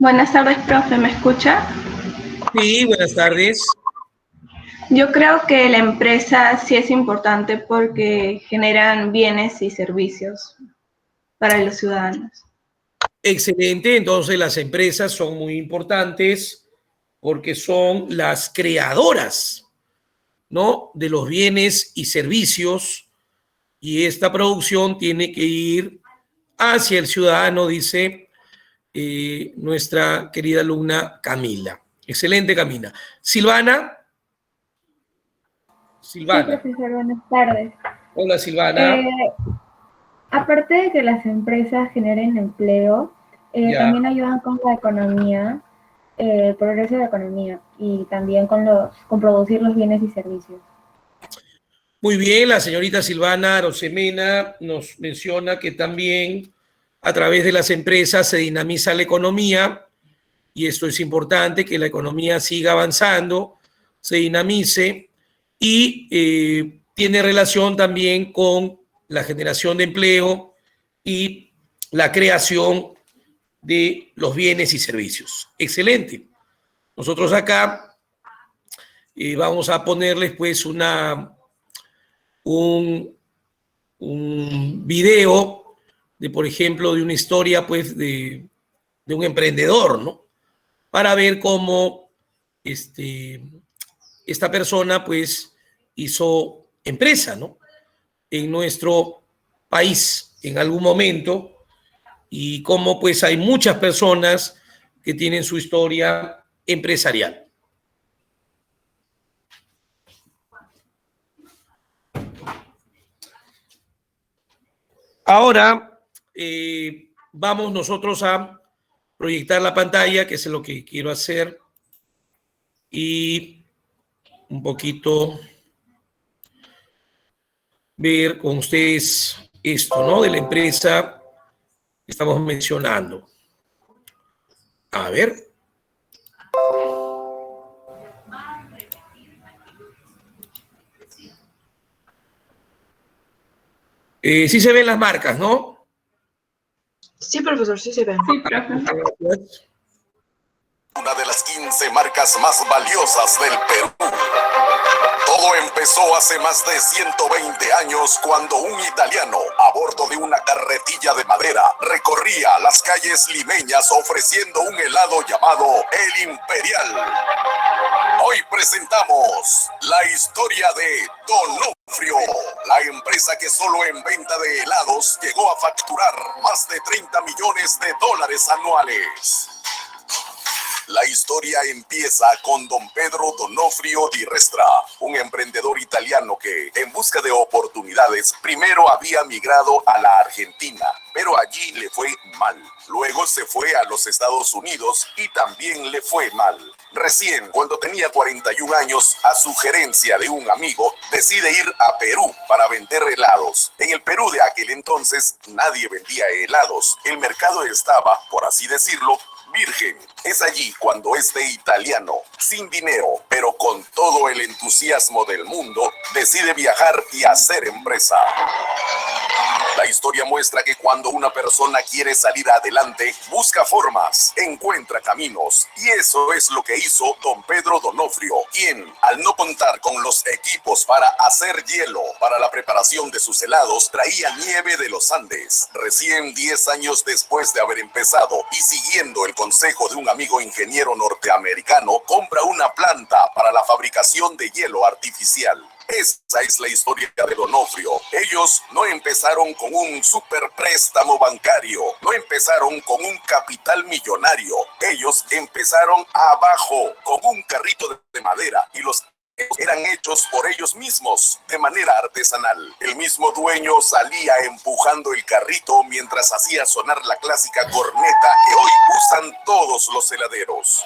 Buenas tardes, profe, ¿me escucha? Sí, buenas tardes. Yo creo que la empresa sí es importante porque generan bienes y servicios para los ciudadanos. Excelente. Entonces, las empresas son muy importantes porque son las creadoras, ¿no?, de los bienes y servicios, y esta producción tiene que ir hacia el ciudadano, dice nuestra querida alumna Camila. Excelente, Camila. Silvana. Sí, Silvana. profesor, buenas tardes. Hola, Silvana. Eh, Aparte de que las empresas generen empleo, Ya. también ayudan con la economía, el progreso de la economía y también con producir los bienes y servicios. Muy bien, la señorita Silvana Arosemena nos menciona que también a través de las empresas se dinamiza la economía, y esto es importante, que la economía siga avanzando, se dinamice, y tiene relación también con la generación de empleo y la creación de los bienes y servicios. Excelente. Nosotros acá vamos a ponerles pues un video de, por ejemplo, de una historia pues de un emprendedor, ¿no? Para ver cómo esta persona pues hizo empresa, ¿no?, en nuestro país en algún momento, y cómo pues hay muchas personas que tienen su historia empresarial. Ahora vamos nosotros a proyectar la pantalla, que es lo que quiero hacer, y un poquito ver con ustedes esto, ¿no?, de la empresa que estamos mencionando. A ver. Sí se ven las marcas, ¿no? Sí, profesor, sí se ven. Sí, profe. Una de las 15 marcas más valiosas del Perú. Todo empezó hace más de 120 años cuando un italiano, a bordo de una carretilla de madera, recorría las calles limeñas ofreciendo un helado llamado El Imperial. Hoy presentamos la historia de Donofrio, la empresa que solo en venta de helados llegó a facturar más de 30 millones de dólares anuales. La historia empieza con don Pedro Donofrio di Restra, un emprendedor italiano que, en busca de oportunidades, primero había migrado a la Argentina, pero allí le fue mal. Luego se fue a los Estados Unidos y también le fue mal. Recién, cuando tenía 41 años, a sugerencia de un amigo, decide ir a Perú para vender helados. En el Perú de aquel entonces, nadie vendía helados. El mercado estaba, por así decirlo, virgen. Es allí cuando este italiano, sin dinero, pero con todo el entusiasmo del mundo, decide viajar y hacer empresa. La historia muestra que cuando una persona quiere salir adelante, busca formas, encuentra caminos, y eso es lo que hizo don Pedro Donofrio, quien, al no contar con los equipos para hacer hielo para la preparación de sus helados, traía nieve de los Andes. Recién 10 años después de haber empezado y siguiendo el consejo de un amigo ingeniero norteamericano, compra una planta para la fabricación de hielo artificial. Esa es la historia de Donofrio. Ellos no empezaron con un superpréstamo bancario, no empezaron con un capital millonario. Ellos empezaron abajo con un carrito de madera y los eran hechos por ellos mismos, de manera artesanal. El mismo dueño salía empujando el carrito mientras hacía sonar la clásica corneta que hoy usan todos los heladeros.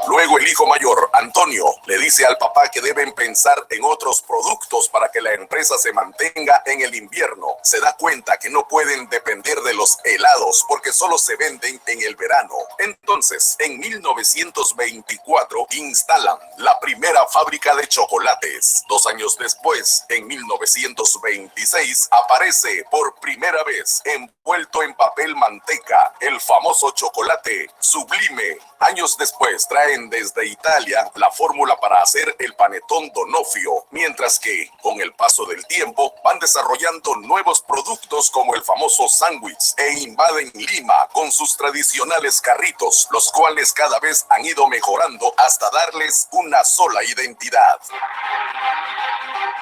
Luego el hijo mayor, Antonio, le dice al papá que deben pensar en otros productos para que la empresa se mantenga en el invierno. Se da cuenta que no pueden depender de los helados porque solo se venden en el verano. Entonces, en 1924, instalan la primera fábrica de chocolates. 2 años después, en 1926, aparece por primera vez envuelto en papel manteca el famoso chocolate Sublime. Años después traen desde Italia la fórmula para hacer el panetón Donofrio, mientras que con el paso del tiempo van desarrollando nuevos productos como el famoso sándwich e invaden Lima con sus tradicionales carritos, los cuales cada vez han ido mejorando hasta darles una sola identidad.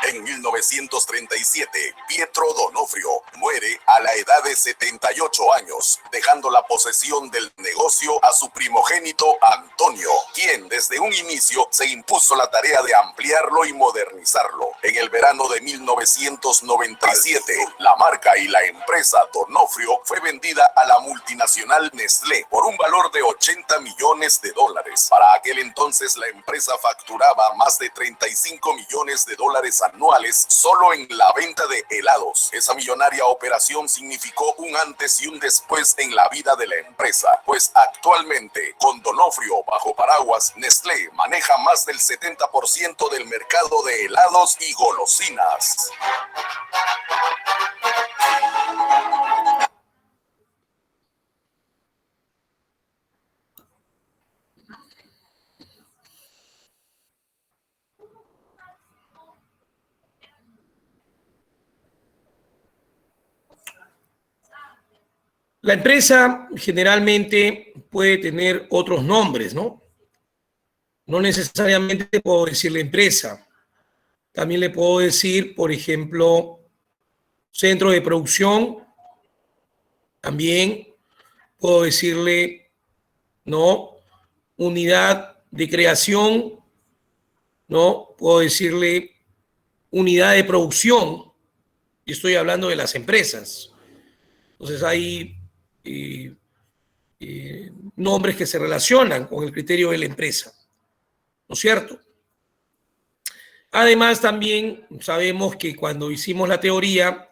En 1937, Pietro Donofrio muere a la edad de 78 años, dejando la posesión del negocio a su primogénito Antonio, quien desde un inicio se impuso la tarea de ampliarlo y modernizarlo. En el verano de 1997, la marca y la empresa Donofrio fue vendida a la multinacional Nestlé por un valor de $80 millones. Para aquel entonces la empresa facturaba más de $35 millones anuales solo en la venta de helados. Esa millonaria operación significó un antes y un después en la vida de la empresa, pues actualmente con Donofrio bajo paraguas, Nestlé maneja más del 70% del mercado de helados y golosinas. La empresa generalmente puede tener otros nombres, ¿no? No necesariamente puedo decir la empresa. También le puedo decir, por ejemplo, centro de producción. También puedo decirle, ¿no? Unidad de creación, ¿no? Puedo decirle unidad de producción. Y estoy hablando de las empresas. Entonces hay nombres que se relacionan con el criterio de la empresa, ¿no es cierto? Además, también sabemos que cuando hicimos la teoría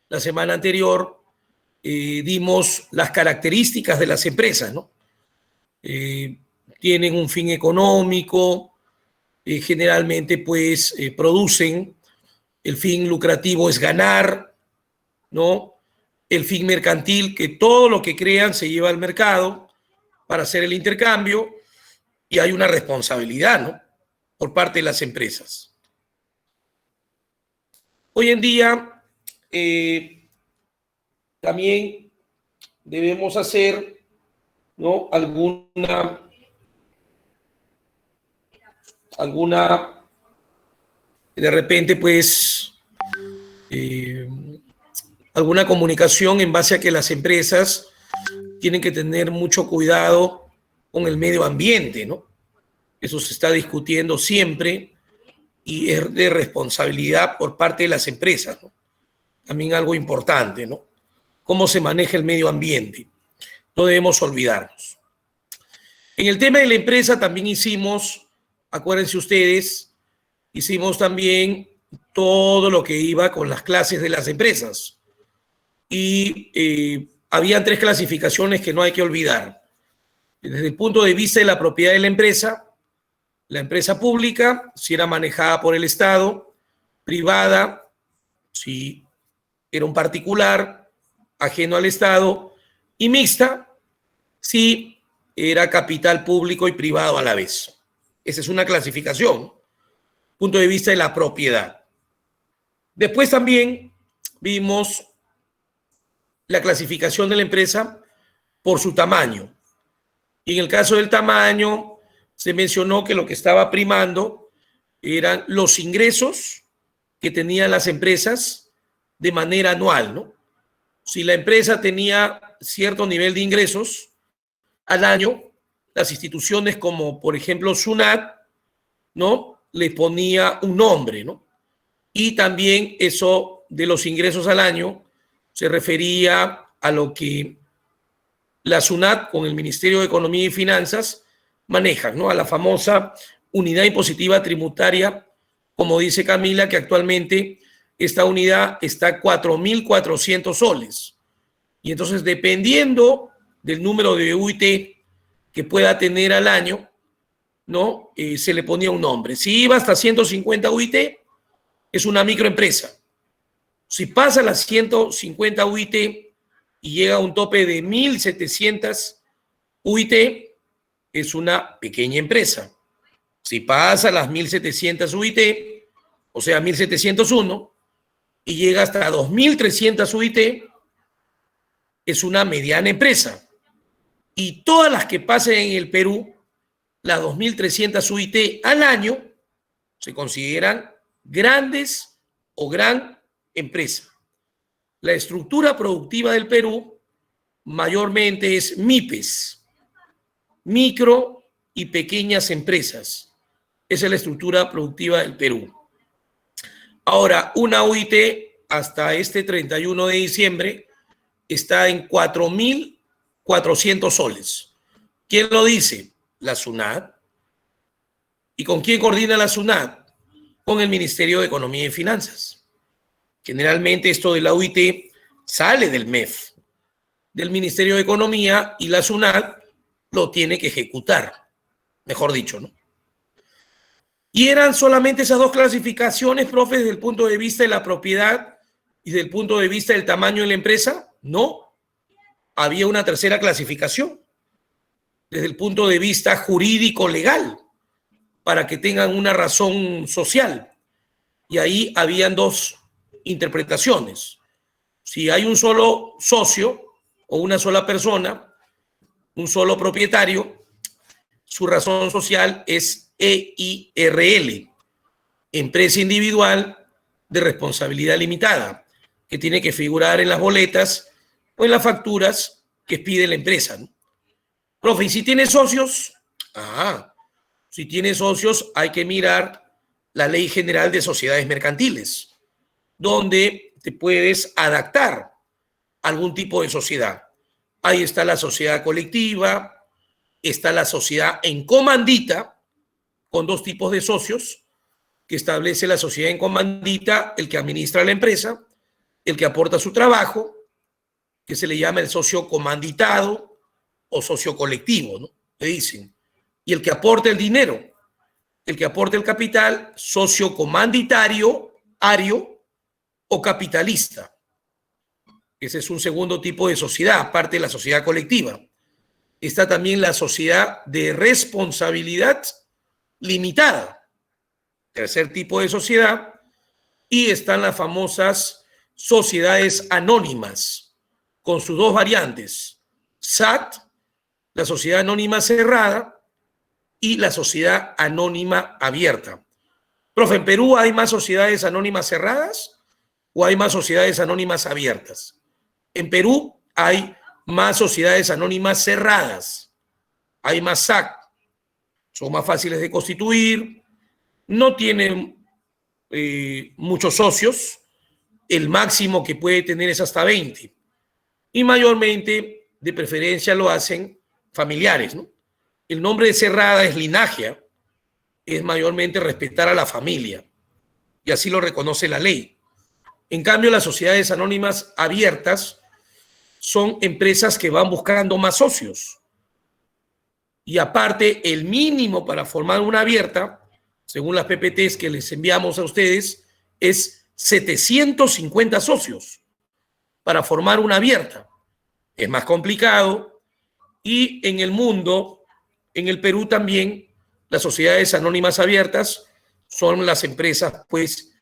la semana anterior, dimos las características de las empresas, ¿no? Tienen un fin económico, generalmente pues producen, el fin lucrativo es ganar, ¿no? El fin mercantil, que todo lo que crean se lleva al mercado para hacer el intercambio, y hay una responsabilidad, ¿no? Por parte de las empresas. Hoy en día también debemos hacer, ¿no? alguna de repente pues alguna comunicación en base a que las empresas tienen que tener mucho cuidado con el medio ambiente, ¿no? Eso se está discutiendo siempre y es de responsabilidad por parte de las empresas, ¿no? También algo importante, ¿no? Cómo se maneja el medio ambiente. No debemos olvidarnos. En el tema de la empresa también hicimos, acuérdense ustedes, hicimos también todo lo que iba con las clases de las empresas. Y habían 3 clasificaciones que no hay que olvidar. Desde el punto de vista de la propiedad de la empresa pública, si era manejada por el Estado, privada, si era un particular, ajeno al Estado, y mixta, si era capital público y privado a la vez. Esa es una clasificación, punto de vista de la propiedad. Después también vimos la clasificación de la empresa por su tamaño. Y en el caso del tamaño, se mencionó que lo que estaba primando eran los ingresos que tenían las empresas de manera anual, ¿no? Si la empresa tenía cierto nivel de ingresos al año, las instituciones como, por ejemplo, SUNAT, ¿no? Le ponía un nombre, ¿no? Y también eso de los ingresos al año se refería a lo que la SUNAT con el Ministerio de Economía y Finanzas manejan, ¿no? A la famosa unidad impositiva tributaria, como dice Camila, que actualmente esta unidad está a 4.400 soles. Y entonces, dependiendo del número de UIT que pueda tener al año, ¿no? Se le ponía un nombre. Si iba hasta 150 UIT, es una microempresa. Si pasa las 150 UIT y llega a un tope de 1.700 UIT, es una pequeña empresa. Si pasa las 1.700 UIT, o sea, 1.701, y llega hasta 2.300 UIT, es una mediana empresa. Y todas las que pasen en el Perú, las 2.300 UIT al año, se consideran grandes o gran empresa. La estructura productiva del Perú mayormente es MIPES, micro y pequeñas empresas. Esa es la estructura productiva del Perú. Ahora, una UIT hasta este 31 de diciembre está en 4.400 soles. ¿Quién lo dice? La SUNAT. ¿Y con quién coordina la SUNAT? Con el Ministerio de Economía y Finanzas. Generalmente esto de la UIT sale del MEF, del Ministerio de Economía, y la SUNAT lo tiene que ejecutar, mejor dicho, ¿no? Y eran solamente esas dos clasificaciones, profe, desde el punto de vista de la propiedad y desde el punto de vista del tamaño de la empresa. No, había una tercera clasificación desde el punto de vista jurídico legal, para que tengan una razón social. Y ahí habían dos interpretaciones. Si hay un solo socio o una sola persona, un solo propietario, su razón social es EIRL, empresa individual de responsabilidad limitada, que tiene que figurar en las boletas o en las facturas que pide la empresa, ¿no? Profe, ¿y si tiene socios? Si tiene socios, hay que mirar la Ley General de Sociedades Mercantiles, donde te puedes adaptar a algún tipo de sociedad. Ahí está la sociedad colectiva, está la sociedad en comandita, con dos tipos de socios, que establece la sociedad en comandita, el que administra la empresa, el que aporta su trabajo, que se le llama el socio comanditado o socio colectivo, ¿no? Le dicen. Y el que aporta el dinero, el que aporta el capital, socio comanditario, ario o capitalista. Ese es un segundo tipo de sociedad, aparte de la sociedad colectiva. Está también la sociedad de responsabilidad limitada, tercer tipo de sociedad, y están las famosas sociedades anónimas, con sus dos variantes, SAT, la sociedad anónima cerrada, y la sociedad anónima abierta. Profe, ¿en Perú hay más sociedades anónimas cerradas o hay más sociedades anónimas abiertas? En Perú hay más sociedades anónimas cerradas, hay más SAC, son más fáciles de constituir, no tienen muchos socios, el máximo que puede tener es hasta 20, y mayormente, de preferencia, lo hacen familiares, ¿no? El nombre de cerrada es linaje, es mayormente respetar a la familia, y así lo reconoce la ley. En cambio, las sociedades anónimas abiertas son empresas que van buscando más socios. Y aparte, el mínimo para formar una abierta, según las PPTs que les enviamos a ustedes, es 750 socios para formar una abierta. Es más complicado, y en el mundo, en el Perú también, las sociedades anónimas abiertas son las empresas, pues,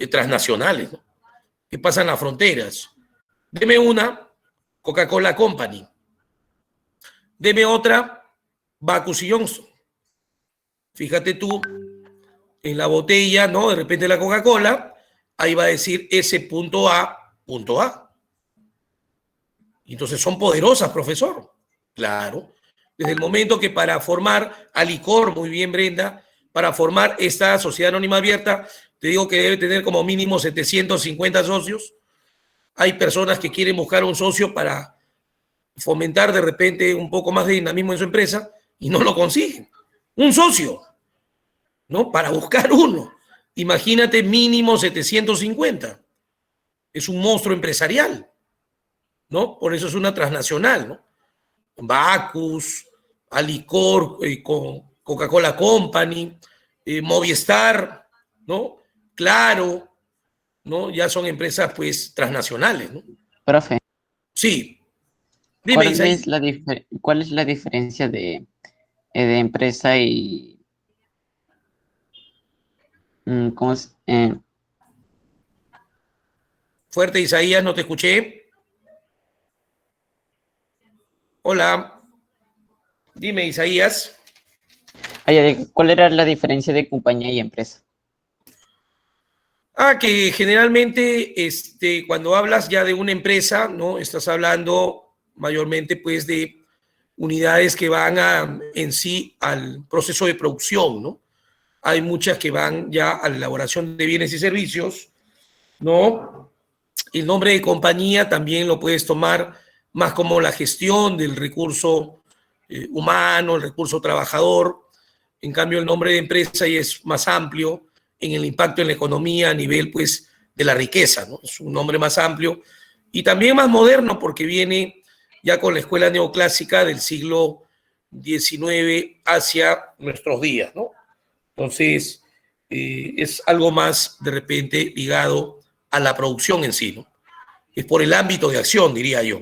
transnacionales, ¿no?, que pasan las fronteras. Deme una, Coca-Cola Company. Deme otra, Bacus y Johnson. Fíjate tú, en la botella, ¿no?, de repente la Coca-Cola, ahí va a decir S.A. Entonces son poderosas, profesor. Claro. Desde el momento que para formar Alicor, muy bien, Brenda, para formar esta sociedad anónima abierta, te digo que debe tener como mínimo 750 socios. Hay personas que quieren buscar un socio para fomentar de repente un poco más de dinamismo en su empresa, y no lo consiguen. Un socio, ¿no? Para buscar uno. Imagínate, mínimo 750. Es un monstruo empresarial, ¿no? Por eso es una transnacional, ¿no? Bacus, Alicor, Coca-Cola Company, Movistar, ¿no? Claro, ¿no? Ya son empresas, pues, transnacionales, ¿no? Profe, Sí. Dime, Isaías. ¿cuál es la diferencia de empresa y cómo es? Fuerte, Isaías, no te escuché. Hola. Dime, Isaías. ¿Cuál era la diferencia de compañía y empresa? Que generalmente cuando hablas ya de una empresa, ¿no? Estás hablando mayormente pues de unidades que van en sí al proceso de producción, ¿no? Hay muchas que van ya a la elaboración de bienes y servicios, ¿no? El nombre de compañía también lo puedes tomar más como la gestión del recurso humano, el recurso trabajador. En cambio, el nombre de empresa ya es más amplio en el impacto en la economía a nivel, pues, de la riqueza, ¿no? Es un nombre más amplio y también más moderno porque viene ya con la escuela neoclásica del siglo XIX hacia nuestros días, ¿no? Entonces, es algo más, de repente, ligado a la producción en sí, ¿no? Es por el ámbito de acción, diría yo,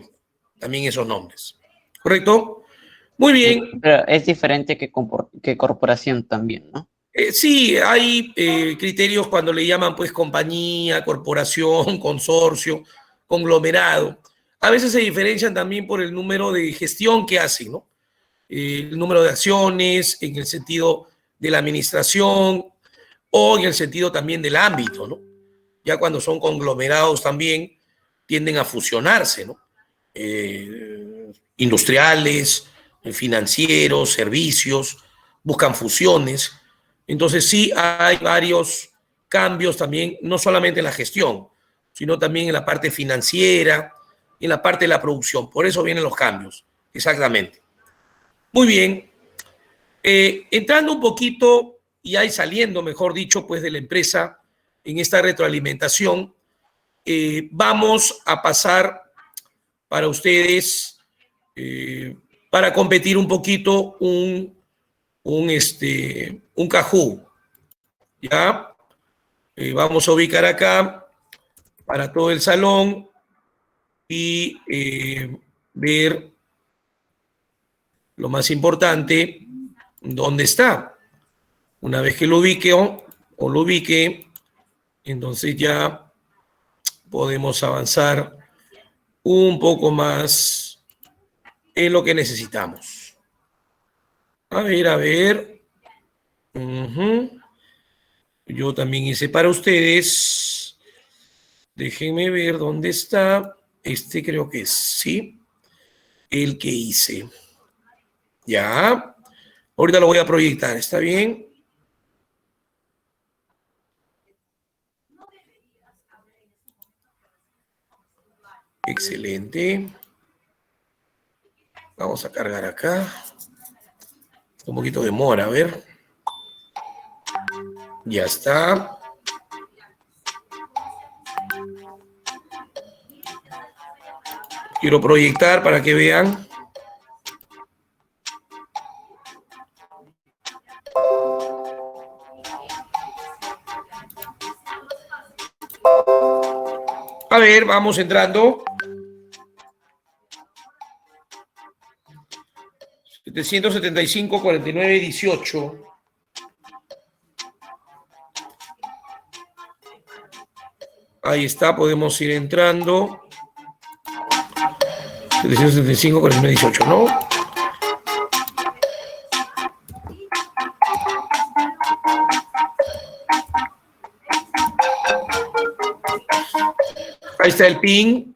también esos nombres. ¿Correcto? Muy bien. Pero es diferente que corporación también, ¿no? Sí, hay criterios cuando le llaman pues compañía, corporación, consorcio, conglomerado. A veces se diferencian también por el número de gestión que hacen, ¿no? El número de acciones en el sentido de la administración o en el sentido también del ámbito, ¿no? Ya cuando son conglomerados también tienden a fusionarse, ¿no? Industriales, financieros, servicios, buscan fusiones. Entonces sí hay varios cambios también, no solamente en la gestión, sino también en la parte financiera, en la parte de la producción. Por eso vienen los cambios, exactamente. Muy bien. Entrando un poquito y ahí saliendo, mejor dicho, pues de la empresa en esta retroalimentación, vamos a pasar para ustedes, para competir un poquito, un Kahoot, ¿ya? Vamos a ubicar acá para todo el salón y ver lo más importante, dónde está. Una vez que lo ubique o lo ubique, entonces ya podemos avanzar un poco más en lo que necesitamos. A ver. Yo también hice para ustedes. Déjenme ver dónde está. Creo que sí. El que hice. Ya. Ahorita lo voy a proyectar. ¿Está bien? Excelente. Vamos a cargar acá. Un poquito de mora, a ver. Ya está. Quiero proyectar para que vean. A ver, vamos entrando. 775, 49, 18. Ahí está, podemos ir entrando. 775, 49, 18, ¿no? Ahí está el pin.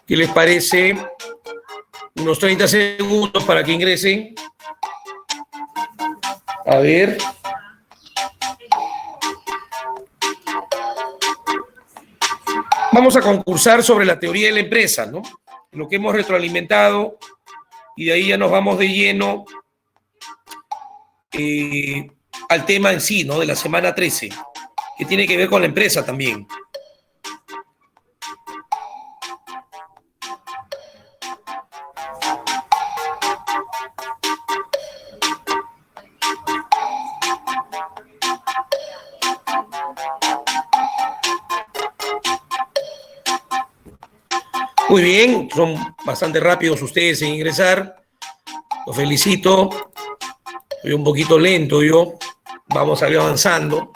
¿Qué les parece? Unos 30 segundos para que ingresen. A ver. Vamos a concursar sobre la teoría de la empresa, ¿no? lo que hemos retroalimentado, y de ahí ya nos vamos de lleno al tema en sí, ¿no? De la semana 13, que tiene que ver con la empresa también. Muy bien, son bastante rápidos ustedes en ingresar. Los felicito. Soy un poquito lento yo. Vamos a ir avanzando.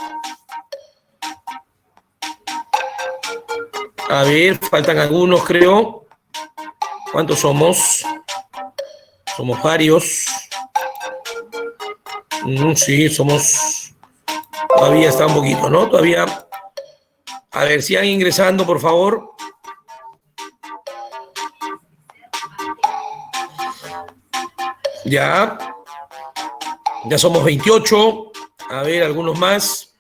A ver, faltan algunos, creo. ¿Cuántos somos? Somos varios. Sí, somos... Todavía está un poquito, ¿no? Todavía... A ver, sigan ingresando, por favor. Ya somos 28. A ver, algunos más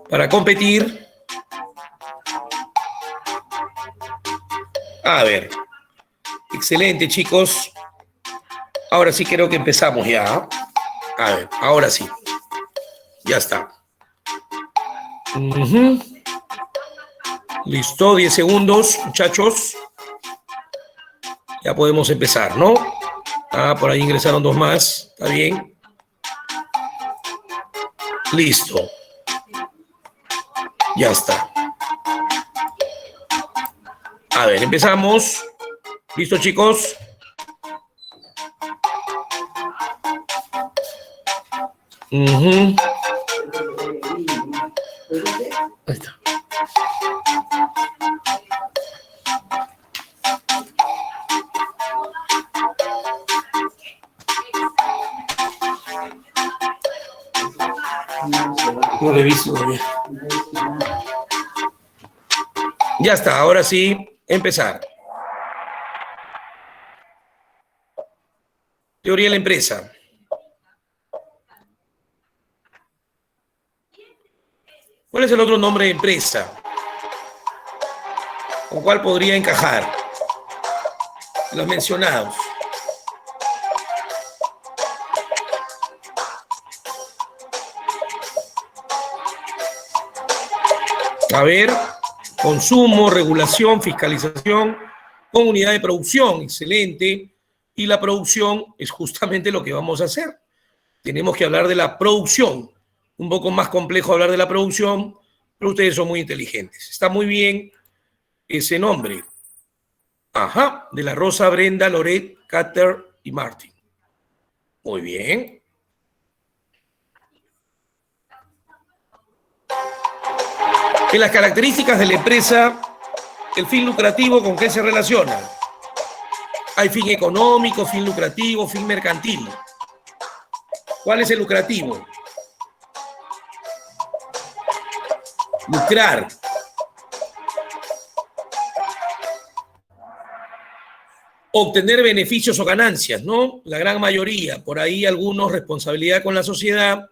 para competir. A ver, excelente, chicos. Ahora sí creo que empezamos ya. A ver, ahora sí. Ya está. Listo, 10 segundos, muchachos. Ya podemos empezar, ¿no? Por ahí ingresaron dos más. Está bien. Listo. Ya está. A ver, empezamos. ¿Listo, chicos? Ahí está. No lo he visto todavía. Ya está, ahora sí, empezar. Teoría de la empresa. ¿Cuál es el otro nombre de empresa? ¿Con cuál podría encajar? Los mencionados. A ver, consumo, regulación, fiscalización, con unidad de producción, excelente. Y la producción es justamente lo que vamos a hacer. Tenemos que hablar de la producción. Un poco más complejo hablar de la producción, pero ustedes son muy inteligentes. Está muy bien ese nombre. Ajá, de la Rosa, Brenda, Loret, Cater y Martin. Muy bien. En las características de la empresa, el fin lucrativo, ¿con qué se relaciona? Hay fin económico, fin lucrativo, fin mercantil. ¿Cuál es el lucrativo? Lucrar. Obtener beneficios o ganancias, ¿no? La gran mayoría. Por ahí algunos responsabilidad con la sociedad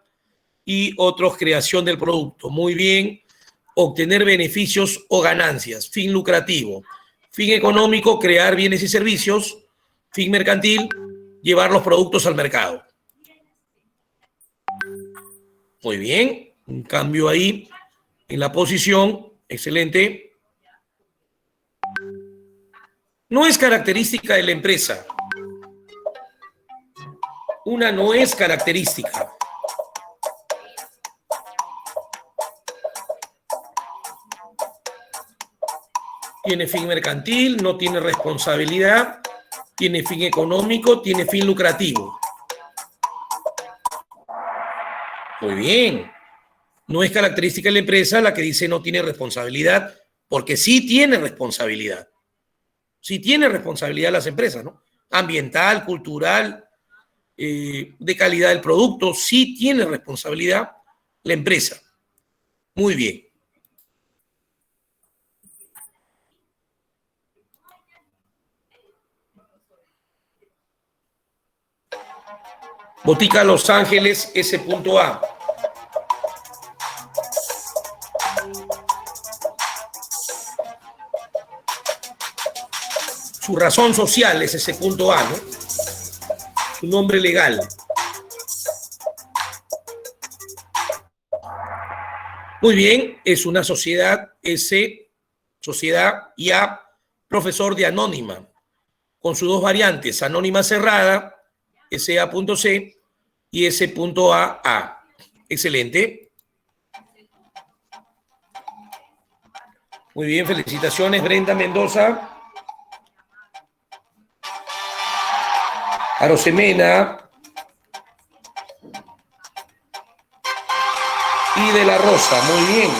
y otros creación del producto. Muy bien. Obtener beneficios o ganancias. Fin lucrativo. Fin económico, crear bienes y servicios. Fin mercantil, llevar los productos al mercado. Muy bien. Un cambio ahí en la posición. Excelente. No es característica de la empresa. Una no es característica. Tiene fin mercantil, no tiene responsabilidad, tiene fin económico, tiene fin lucrativo. Muy bien. No es característica de la empresa la que dice no tiene responsabilidad, porque sí tiene responsabilidad. Sí tiene responsabilidad las empresas, ¿no? Ambiental, cultural, de calidad del producto, sí tiene responsabilidad la empresa. Muy bien. Botica Los Ángeles, S.A. Su razón social es ese punto A, ¿no? Su nombre legal. Muy bien, es una sociedad S, sociedad y A, profesor de anónima, con sus dos variantes, anónima cerrada, SA.C y S.AA. Excelente. Muy bien, felicitaciones, Brenda Mendoza. Arosemena y de la Rosa, muy bien.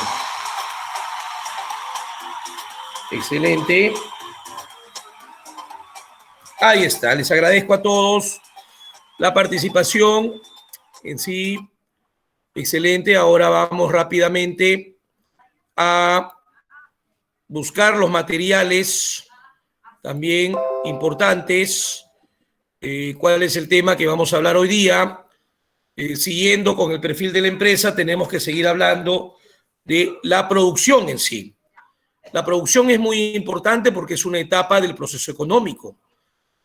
Excelente. Ahí está, les agradezco a todos la participación en sí. Excelente, ahora vamos rápidamente a buscar los materiales también importantes. ¿Cuál es el tema que vamos a hablar hoy día? Siguiendo con el perfil de la empresa, tenemos que seguir hablando de la producción en sí. La producción es muy importante porque es una etapa del proceso económico.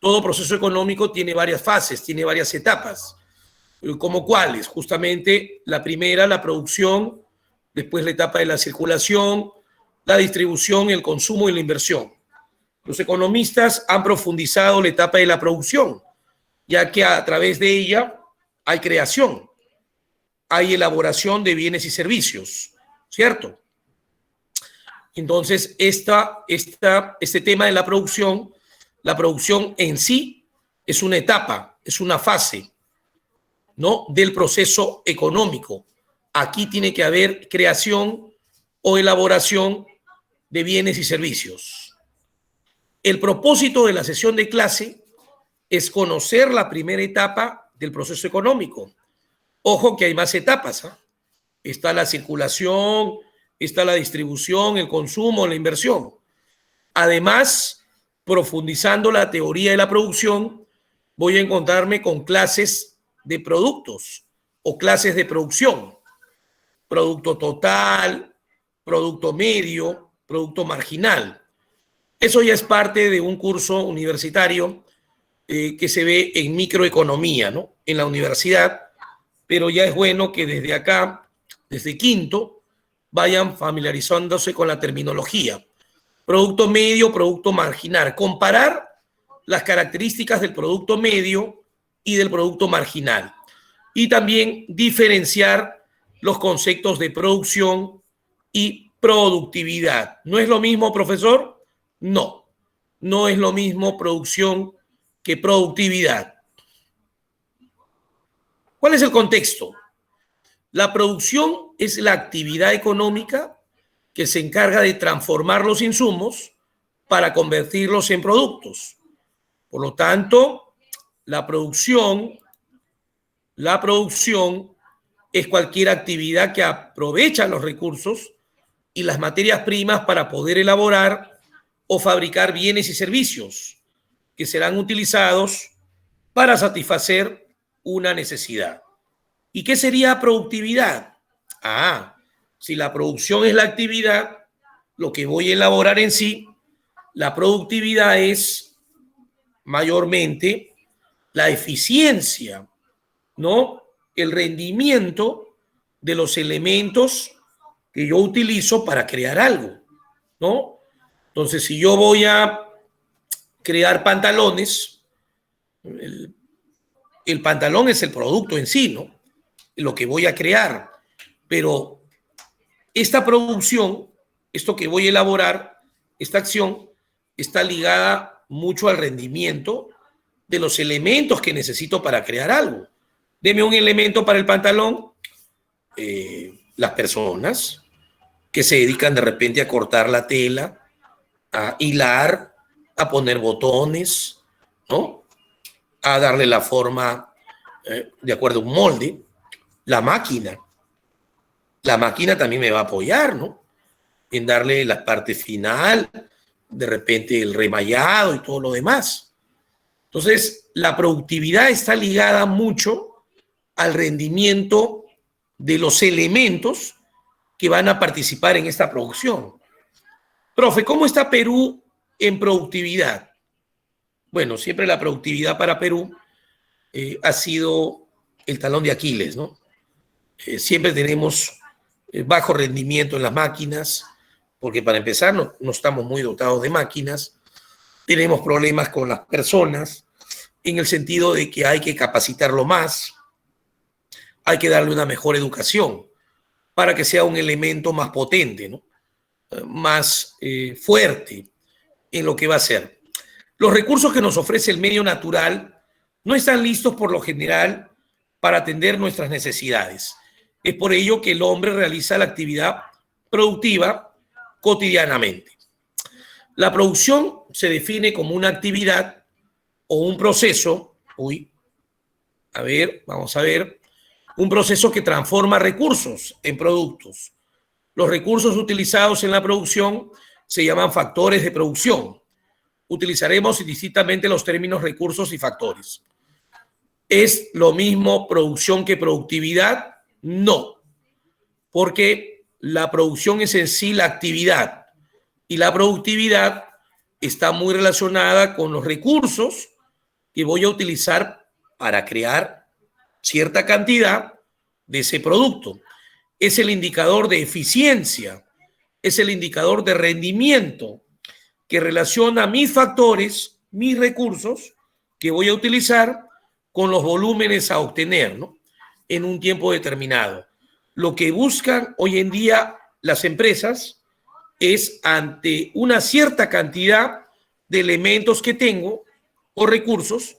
Todo proceso económico tiene varias fases, tiene varias etapas. ¿Como cuáles? Justamente la primera, la producción, después la etapa de la circulación, la distribución, el consumo y la inversión. Los economistas han profundizado la etapa de la producción, ya que a través de ella hay creación, hay elaboración de bienes y servicios, ¿cierto? Entonces, este tema de la producción en sí es una etapa, es una fase, ¿no?, del proceso económico. Aquí tiene que haber creación o elaboración de bienes y servicios. El propósito de la sesión de clase es conocer la primera etapa del proceso económico. Ojo que hay más etapas, ¿eh? Está la circulación, está la distribución, el consumo, la inversión. Además, profundizando la teoría de la producción, voy a encontrarme con clases de productos o clases de producción. Producto total, producto medio, producto marginal. Eso ya es parte de un curso universitario que se ve en microeconomía, ¿no?, en la universidad, pero ya es bueno que desde acá, desde quinto, vayan familiarizándose con la terminología. Producto medio, producto marginal. Comparar las características del producto medio y del producto marginal. Y también diferenciar los conceptos de producción y productividad. ¿No es lo mismo, profesor? No, no es lo mismo producción que productividad. ¿Cuál es el contexto? La producción es la actividad económica que se encarga de transformar los insumos para convertirlos en productos. Por lo tanto, la producción es cualquier actividad que aprovecha los recursos y las materias primas para poder elaborar o fabricar bienes y servicios que serán utilizados para satisfacer una necesidad. ¿Y qué sería productividad? Si la producción es la actividad, lo que voy a elaborar en sí, la productividad es mayormente la eficiencia, ¿no?, el rendimiento de los elementos que yo utilizo para crear algo, ¿no? Entonces, si yo voy a crear pantalones, el pantalón es el producto en sí, ¿no?, lo que voy a crear, pero esta producción, esto que voy a elaborar, esta acción, está ligada mucho al rendimiento de los elementos que necesito para crear algo. Deme un elemento para el pantalón, las personas que se dedican de repente a cortar la tela, a hilar, a poner botones, ¿no?, a darle la forma de acuerdo a un molde. La máquina también me va a apoyar, ¿no?, en darle la parte final, de repente el remallado y todo lo demás. Entonces, la productividad está ligada mucho al rendimiento de los elementos que van a participar en esta producción. Profe, ¿cómo está Perú en productividad? bueno, siempre la productividad para Perú ha sido el talón de Aquiles, ¿no? Siempre tenemos bajo rendimiento en las máquinas, porque para empezar no estamos muy dotados de máquinas, tenemos problemas con las personas, en el sentido de que hay que capacitarlo más, hay que darle una mejor educación para que sea un elemento más potente, ¿no? Más fuerte en lo que va a ser. Los recursos que nos ofrece el medio natural no están listos por lo general para atender nuestras necesidades. Es por ello que el hombre realiza la actividad productiva cotidianamente. La producción se define como una actividad o un proceso, vamos a ver, un proceso que transforma recursos en productos. Los recursos utilizados en la producción se llaman factores de producción. Utilizaremos indistintamente los términos recursos y factores. ¿Es lo mismo producción que productividad? No, porque la producción es en sí la actividad y la productividad está muy relacionada con los recursos que voy a utilizar para crear cierta cantidad de ese producto. Es el indicador de eficiencia, es el indicador de rendimiento que relaciona mis factores, mis recursos que voy a utilizar con los volúmenes a obtener, ¿no? En un tiempo determinado. Lo que buscan hoy en día las empresas es, ante una cierta cantidad de elementos que tengo o recursos,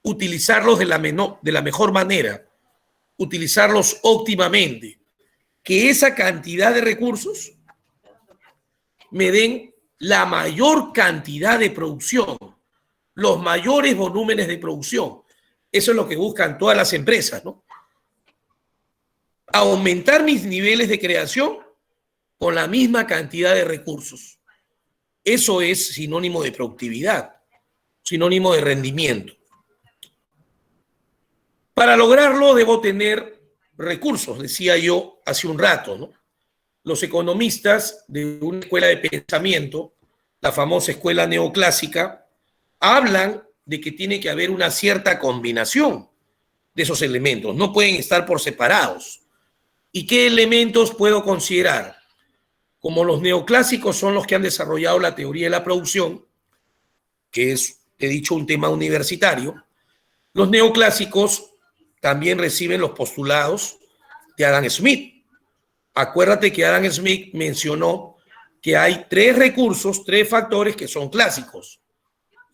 utilizarlos de la mejor manera, utilizarlos óptimamente, que esa cantidad de recursos me den la mayor cantidad de producción, los mayores volúmenes de producción. Eso es lo que buscan todas las empresas, ¿no? Aumentar mis niveles de creación con la misma cantidad de recursos. Eso es sinónimo de productividad, sinónimo de rendimiento. Para lograrlo debo tener recursos, decía yo hace un rato, ¿no? Los economistas de una escuela de pensamiento, la famosa escuela neoclásica, hablan de que tiene que haber una cierta combinación de esos elementos, no pueden estar por separados. ¿Y qué elementos puedo considerar? Como los neoclásicos son los que han desarrollado la teoría de la producción, que es, he dicho, un tema universitario, los neoclásicos también reciben los postulados de Adam Smith. Acuérdate que Adam Smith mencionó que hay 3 recursos, 3 factores que son clásicos.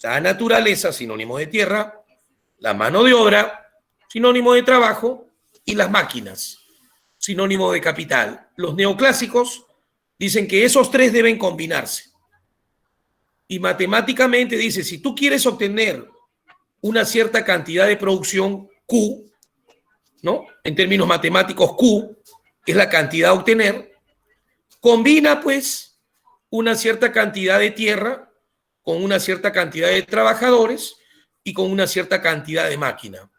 La naturaleza, sinónimo de tierra, la mano de obra, sinónimo de trabajo, y las máquinas, sinónimo de capital. Los neoclásicos dicen que esos 3 deben combinarse. Y matemáticamente dice, si tú quieres obtener una cierta cantidad de producción Q, ¿no? En términos matemáticos, Q es la cantidad a obtener, combina pues una cierta cantidad de tierra con una cierta cantidad de trabajadores y con una cierta cantidad de máquina.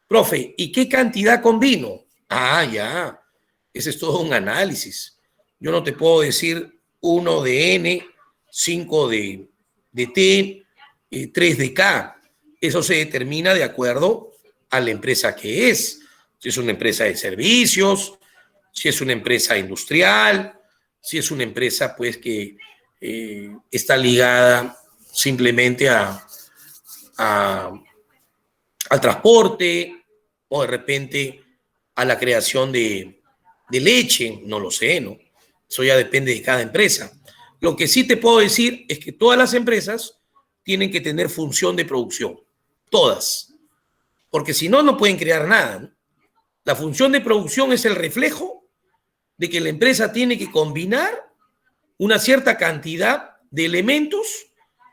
Profe, ¿y qué cantidad combino? Ah, ya, ese es todo un análisis. Yo no te puedo decir 1 de N, 5 de T, 3 de K. Eso se determina de acuerdo a la empresa que es. Si es una empresa de servicios, si es una empresa industrial, si es una empresa pues que está ligada simplemente al transporte o de repente a la creación de leche, no lo sé, ¿no? Eso ya depende de cada empresa. Lo que sí te puedo decir es que todas las empresas tienen que tener función de producción, todas, porque si no, no pueden crear nada, ¿no? La función de producción es el reflejo de que la empresa tiene que combinar una cierta cantidad de elementos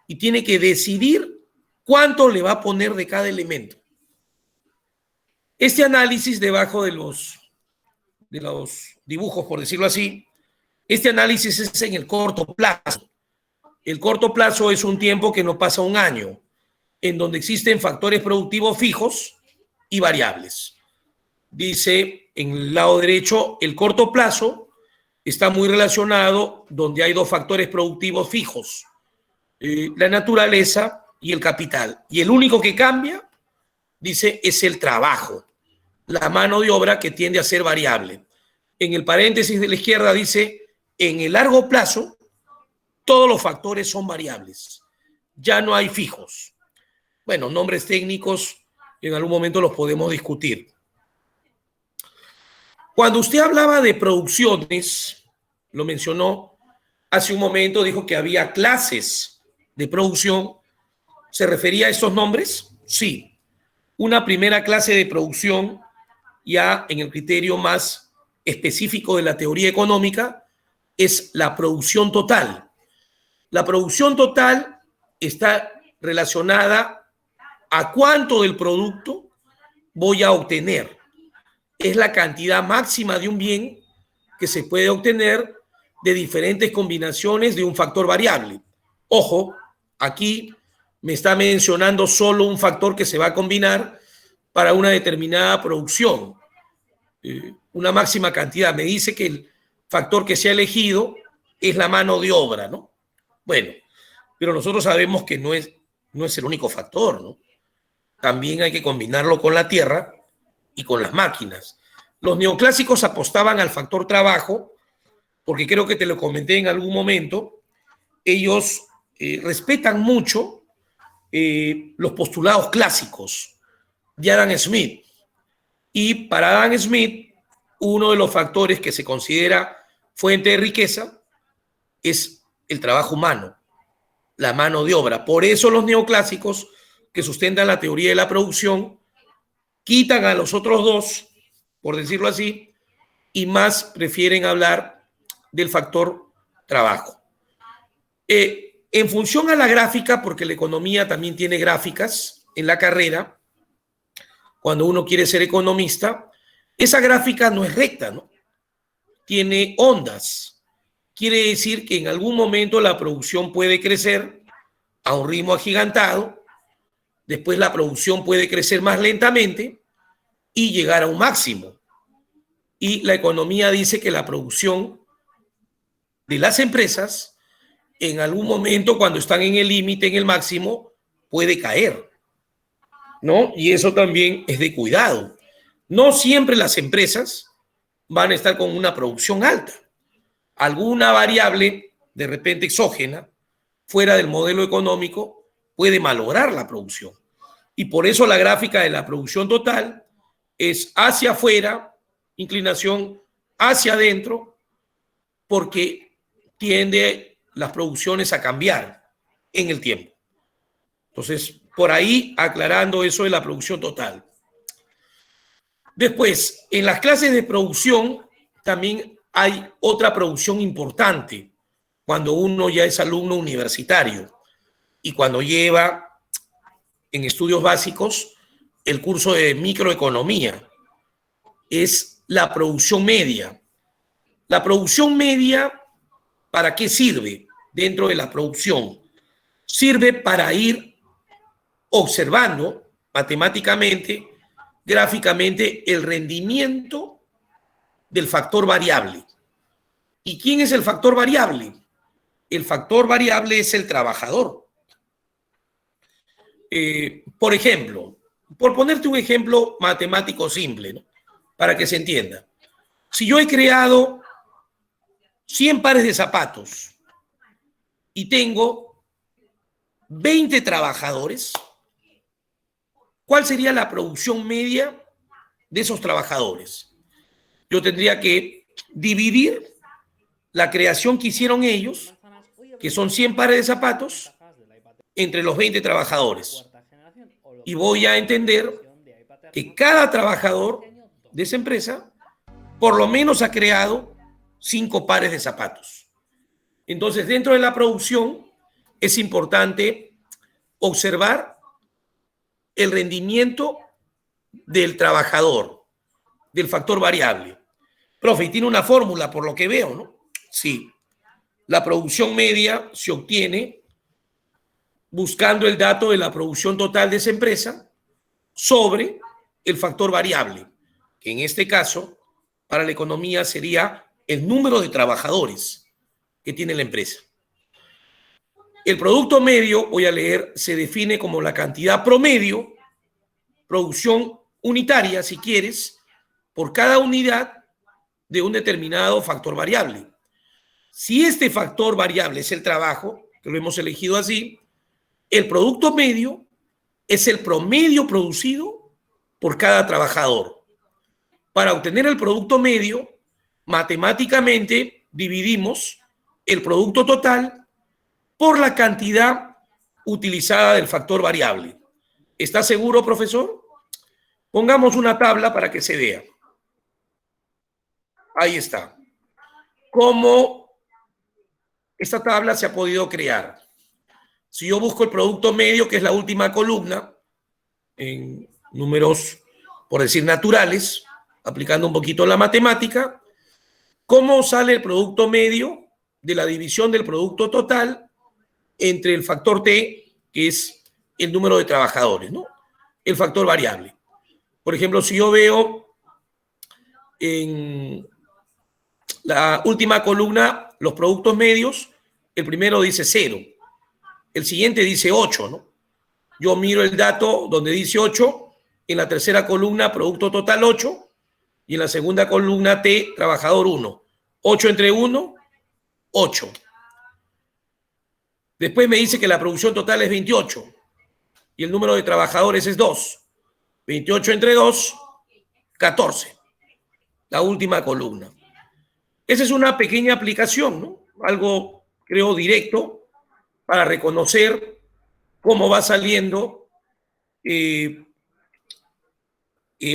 y tiene que decidir cuánto le va a poner de cada elemento. Este análisis debajo de los dibujos, por decirlo así, este análisis es en el corto plazo. El corto plazo es un tiempo que no pasa un año, en donde existen factores productivos fijos y variables. Dice en el lado derecho, el corto plazo está muy relacionado donde hay 2 factores productivos fijos, la naturaleza y el capital. Y el único que cambia, dice, es el trabajo, la mano de obra que tiende a ser variable. En el paréntesis de la izquierda dice, en el largo plazo, todos los factores son variables. Ya no hay fijos. Bueno, nombres técnicos en algún momento los podemos discutir. Cuando usted hablaba de producciones, lo mencionó hace un momento, dijo que había clases de producción. ¿Se refería a esos nombres? Sí. Una primera clase de producción, ya en el criterio más específico de la teoría económica, es la producción total. La producción total está relacionada a cuánto del producto voy a obtener. Es la cantidad máxima de un bien que se puede obtener de diferentes combinaciones de un factor variable. Ojo, aquí me está mencionando solo un factor que se va a combinar para una determinada producción. Una máxima cantidad. Me dice que el factor que se ha elegido es la mano de obra, ¿no? Bueno, pero nosotros sabemos que no es el único factor, ¿no? También hay que combinarlo con la tierra y con las máquinas. Los neoclásicos apostaban al factor trabajo, porque creo que te lo comenté en algún momento. Ellos respetan mucho los postulados clásicos de Adam Smith. Y para Adam Smith, uno de los factores que se considera fuente de riqueza es el trabajo humano, la mano de obra. Por eso los neoclásicos, que sustentan la teoría de la producción, quitan a los otros dos, por decirlo así, y más prefieren hablar del factor trabajo. En función a la gráfica, porque la economía también tiene gráficas en la carrera, cuando uno quiere ser economista, esa gráfica no es recta, ¿no? Tiene ondas. Quiere decir que en algún momento la producción puede crecer a un ritmo agigantado, después la producción puede crecer más lentamente y llegar a un máximo. Y la economía dice que la producción de las empresas, en algún momento, cuando están en el límite, en el máximo, puede caer, ¿no? Y eso también es de cuidado. No siempre las empresas van a estar con una producción alta. Alguna variable, de repente exógena, fuera del modelo económico, puede malograr la producción. Y por eso la gráfica de la producción total es hacia afuera, inclinación hacia adentro, porque tiende las producciones a cambiar en el tiempo. Entonces, por ahí aclarando eso de la producción total. Después, en las clases de producción también hay otra producción importante cuando uno ya es alumno universitario y cuando lleva en estudios básicos el curso de microeconomía. Es la producción media. La producción media, ¿para qué sirve dentro de la producción? Sirve para ir observando matemáticamente, gráficamente, el rendimiento del factor variable. ¿Y quién es el factor variable? El factor variable es el trabajador. Por ejemplo, por ponerte un ejemplo matemático simple, ¿no? Para que se entienda. Si yo he creado 100 pares de zapatos y tengo 20 trabajadores, ¿cuál sería la producción media de esos trabajadores? Yo tendría que dividir la creación que hicieron ellos, que son 100 pares de zapatos, entre los 20 trabajadores. Y voy a entender que cada trabajador de esa empresa por lo menos ha creado 5 pares de zapatos. Entonces, dentro de la producción es importante observar el rendimiento del trabajador, del factor variable. Profe, y tiene una fórmula por lo que veo, ¿no? Sí. La producción media se obtiene buscando el dato de la producción total de esa empresa sobre el factor variable, que en este caso, para la economía sería el número de trabajadores que tiene la empresa. El producto medio, voy a leer, se define como la cantidad promedio, producción unitaria, si quieres, por cada unidad de un determinado factor variable. Si este factor variable es el trabajo, que lo hemos elegido así, el producto medio es el promedio producido por cada trabajador. Para obtener el producto medio, matemáticamente dividimos el producto total por la cantidad utilizada del factor variable. ¿Está seguro, profesor? Pongamos una tabla para que se vea. Ahí está. ¿Cómo esta tabla se ha podido crear? Si yo busco el producto medio, que es la última columna, en números, por decir, naturales, aplicando un poquito la matemática, ¿cómo sale el producto medio de la división del producto total entre el factor T, que es el número de trabajadores, ¿no? El factor variable. Por ejemplo, si yo veo en la última columna los productos medios, el primero dice 0, el siguiente dice 8, ¿no? Yo miro el dato donde dice 8, en la tercera columna producto total 8 y en la segunda columna T, trabajador 1. 8 entre 1, 8. Después me dice que la producción total es 28 y el número de trabajadores es 2. 28 entre 2, 14. La última columna. Esa es una pequeña aplicación, ¿no? Algo, creo, directo para reconocer cómo va saliendo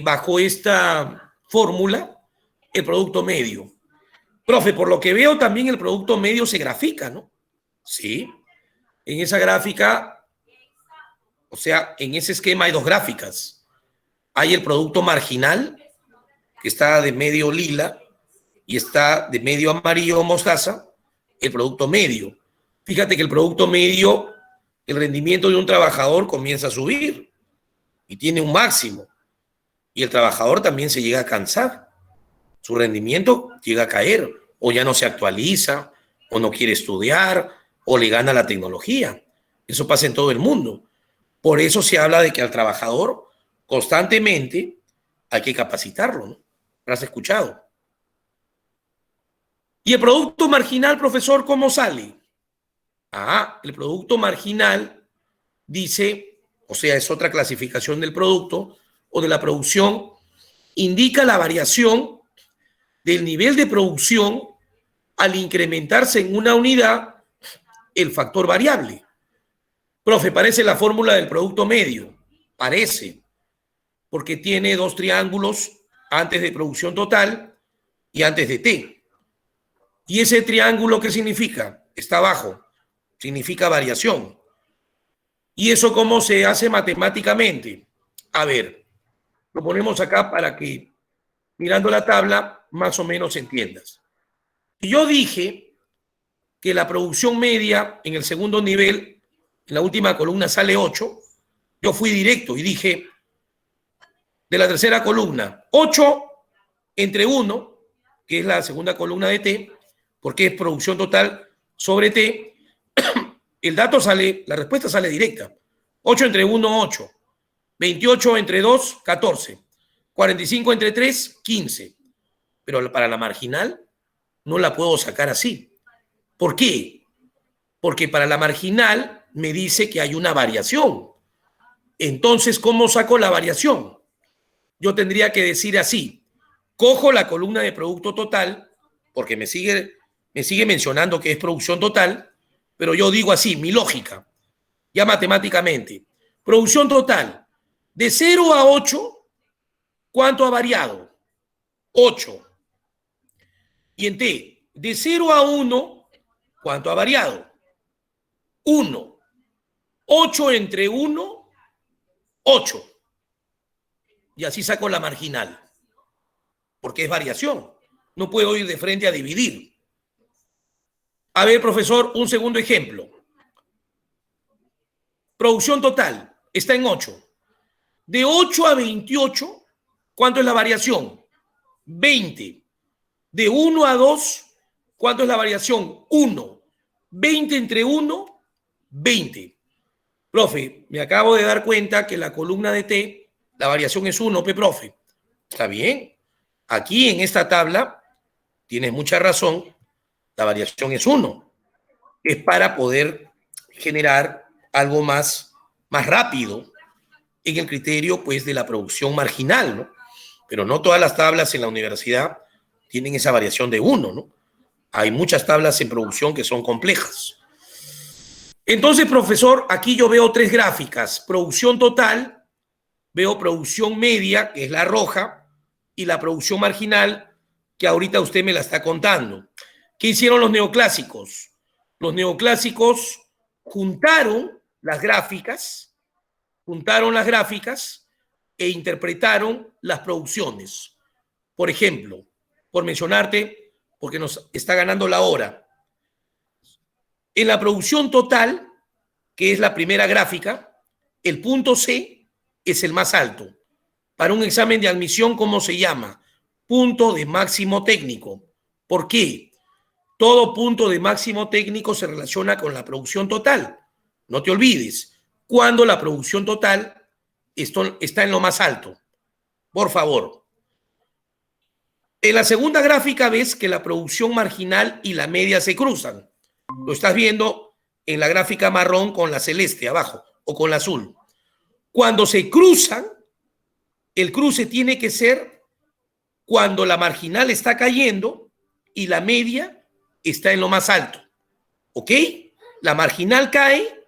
bajo esta fórmula el producto medio. Profe, por lo que veo también el producto medio se grafica, ¿no? Sí. En esa gráfica, o sea, en ese esquema hay dos gráficas. Hay el producto marginal, que está de medio lila, y está de medio amarillo mostaza, el producto medio. Fíjate que el producto medio, el rendimiento de un trabajador comienza a subir y tiene un máximo. Y el trabajador también se llega a cansar. Su rendimiento llega a caer, o ya no se actualiza, o no quiere estudiar, o le gana la tecnología. Eso pasa en todo el mundo. Por eso se habla de que al trabajador constantemente hay que capacitarlo, ¿no? ¿Lo has escuchado? ¿Y el producto marginal, profesor, cómo sale? El producto marginal dice, o sea, es otra clasificación del producto o de la producción, indica la variación del nivel de producción al incrementarse en una unidad el factor variable. Profe, parece la fórmula del producto medio. Parece, porque tiene dos triángulos antes de producción total y antes de T. ¿Y ese triángulo qué significa? Está abajo. Significa variación. ¿Y eso cómo se hace matemáticamente? A ver, lo ponemos acá para que, mirando la tabla, más o menos entiendas. Y yo dije que la producción media en el segundo nivel, en la última columna sale 8, yo fui directo y dije, de la tercera columna, 8 entre 1, que es la segunda columna de T, porque es producción total sobre T, el dato sale, la respuesta sale directa. 8 entre 1, 8. 28 entre 2, 14. 45 entre 3, 15. Pero para la marginal no la puedo sacar así. ¿Por qué? Porque para la marginal me dice que hay una variación. Entonces, ¿cómo saco la variación? Yo tendría que decir así. Cojo la columna de producto total, porque me sigue mencionando que es producción total, pero yo digo así, mi lógica, ya matemáticamente. Producción total, de 0 a 8, ¿cuánto ha variado? 8. Y en T, de 0 a 1, ¿cuánto ha variado? 1. 8 entre 1, 8. Y así saco la marginal, porque es variación. No puedo ir de frente a dividir. A ver, profesor, un segundo ejemplo. Producción total está en 8. De 8 a 28, ¿cuánto es la variación? 20. De 1 a 2, ¿cuánto es la variación? 1. 20 entre 1, 20. Profe, me acabo de dar cuenta que la columna de T, la variación es 1, profe. Está bien. Aquí en esta tabla, tienes mucha razón, la variación es 1. Es para poder generar algo más rápido en el criterio, pues, de la producción marginal, ¿no? Pero no todas las tablas en la universidad tienen esa variación de 1, ¿no? Hay muchas tablas en producción que son complejas. Entonces, profesor, aquí yo veo 3 gráficas. Producción total, veo producción media, que es la roja, y la producción marginal, que ahorita usted me la está contando. ¿Qué hicieron los neoclásicos? Los neoclásicos juntaron las gráficas e interpretaron las producciones. Por ejemplo, por mencionarte, porque nos está ganando la hora, en la producción total, que es la primera gráfica, el punto C es el más alto. Para un examen de admisión, ¿cómo se llama? Punto de máximo técnico. ¿Por qué? Todo punto de máximo técnico se relaciona con la producción total. No te olvides, cuando la producción total está en lo más alto. Por favor. En la segunda gráfica ves que la producción marginal y la media se cruzan. Lo estás viendo en la gráfica marrón con la celeste abajo o con la azul. Cuando se cruzan, el cruce tiene que ser cuando la marginal está cayendo y la media está en lo más alto. ¿Ok? La marginal cae,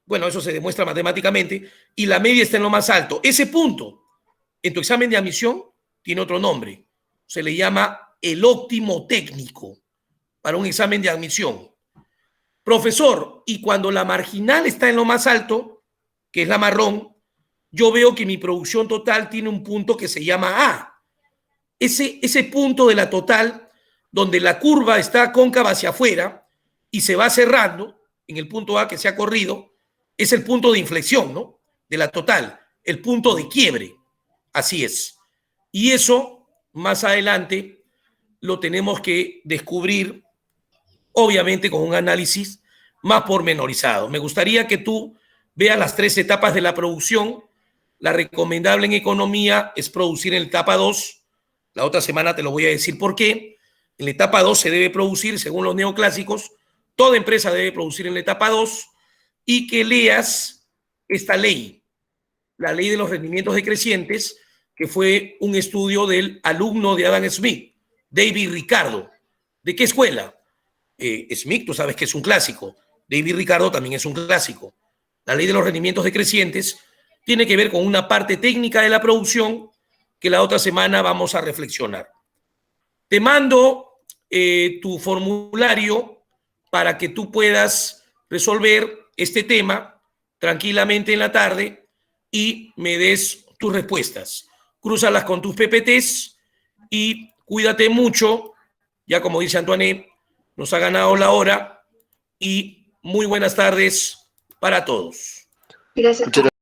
bueno, eso se demuestra matemáticamente, y la media está en lo más alto. Ese punto, en tu examen de admisión, tiene otro nombre. Se le llama el óptimo técnico para un examen de admisión. Profesor, y cuando la marginal está en lo más alto, que es la marrón, yo veo que mi producción total tiene un punto que se llama A. Ese punto de la total, donde la curva está cóncava hacia afuera y se va cerrando en el punto A que se ha corrido, es el punto de inflexión, ¿no? De la total, el punto de quiebre. Así es. Y eso, más adelante, lo tenemos que descubrir, obviamente con un análisis más pormenorizado. Me gustaría que tú veas las 3 etapas de la producción. La recomendable en economía es producir en la etapa 2. La otra semana te lo voy a decir por qué. En la etapa 2 se debe producir, según los neoclásicos, toda empresa debe producir en la etapa 2, y que leas esta ley, la ley de los rendimientos decrecientes, que fue un estudio del alumno de Adam Smith, David Ricardo. ¿De qué escuela? Smith, tú sabes que es un clásico. David Ricardo también es un clásico. La ley de los rendimientos decrecientes tiene que ver con una parte técnica de la producción que la otra semana vamos a reflexionar. Te mando tu formulario para que tú puedas resolver este tema tranquilamente en la tarde y me des tus respuestas. Crúzalas con tus PPTs y cuídate mucho. Ya como dice Antoine, nos ha ganado la hora y muy buenas tardes para todos. Gracias.